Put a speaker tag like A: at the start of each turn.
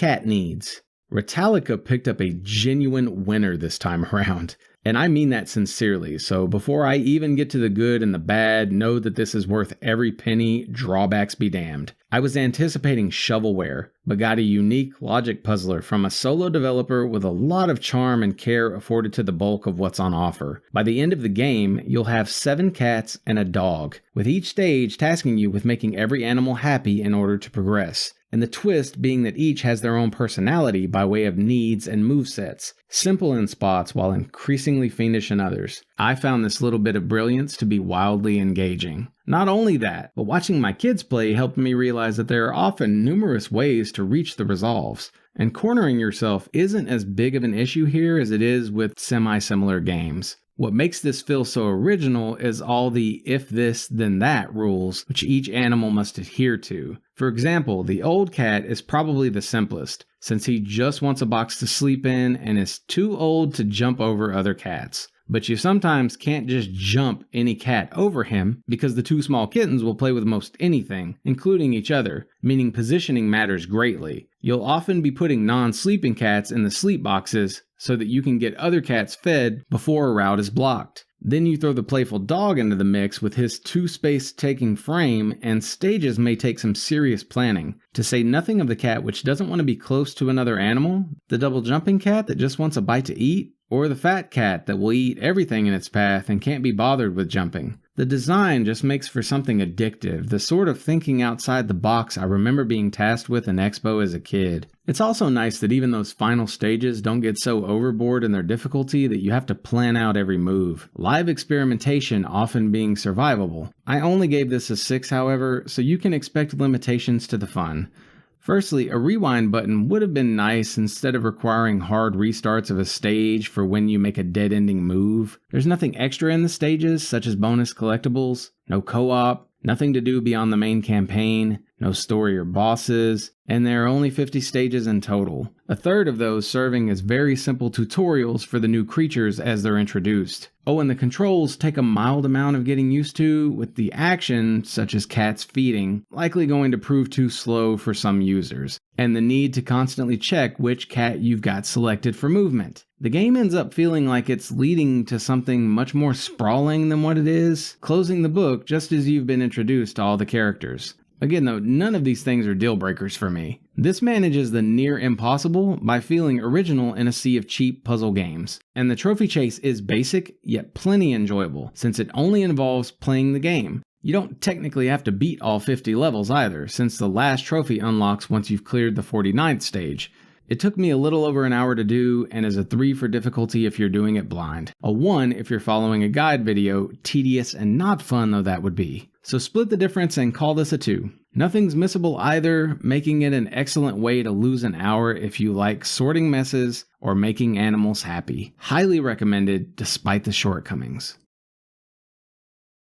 A: cat needs. Retallica picked up a genuine winner this time around. And I mean that sincerely, so before I even get to the good and the bad, know that this is worth every penny, drawbacks be damned. I was anticipating shovelware, but got a unique logic puzzler from a solo developer with a lot of charm and care afforded to the bulk of what's on offer. By the end of the game, you'll have 7 cats and a dog, with each stage tasking you with making every animal happy in order to progress. And the twist being that each has their own personality by way of needs and movesets, simple in spots while increasingly fiendish in others. I found this little bit of brilliance to be wildly engaging. Not only that, but watching my kids play helped me realize that there are often numerous ways to reach the resolves, and cornering yourself isn't as big of an issue here as it is with semi-similar games. What makes this feel so original is all the if this then that rules which each animal must adhere to. For example, the old cat is probably the simplest, since he just wants a box to sleep in and is too old to jump over other cats. But you sometimes can't just jump any cat over him because the 2 small kittens will play with most anything, including each other, meaning positioning matters greatly. You'll often be putting non-sleeping cats in the sleep boxes so that you can get other cats fed before a route is blocked. Then you throw the playful dog into the mix with his 2-space-taking frame, and stages may take some serious planning. To say nothing of the cat which doesn't want to be close to another animal, the double-jumping cat that just wants a bite to eat, or the fat cat that will eat everything in its path and can't be bothered with jumping. The design just makes for something addictive, the sort of thinking outside the box I remember being tasked with in Expo as a kid. It's also nice that even those final stages don't get so overboard in their difficulty that you have to plan out every move. Live experimentation often being survivable. I only gave this a 6, however, so you can expect limitations to the fun. Firstly, a rewind button would have been nice instead of requiring hard restarts of a stage for when you make a dead-ending move. There's nothing extra in the stages, such as bonus collectibles, no co-op, nothing to do beyond the main campaign, no story or bosses, and there are only 50 stages in total. A third of those serving as very simple tutorials for the new creatures as they're introduced. Oh, and the controls take a mild amount of getting used to, with the action, such as cats feeding, likely going to prove too slow for some users, and the need to constantly check which cat you've got selected for movement. The game ends up feeling like it's leading to something much more sprawling than what it is, closing the book just as you've been introduced to all the characters. Again though, none of these things are deal breakers for me. This manages the near impossible by feeling original in a sea of cheap puzzle games. And the trophy chase is basic, yet plenty enjoyable, since it only involves playing the game. You don't technically have to beat all 50 levels either, since the last trophy unlocks once you've cleared the 49th stage. It took me a little over an hour to do, and is a 3 for difficulty if you're doing it blind. A 1 if you're following a guide video, tedious and not fun though that would be. So split the difference and call this a 2. Nothing's missable either, making it an excellent way to lose an hour if you like sorting messes or making animals happy. Highly recommended despite the shortcomings.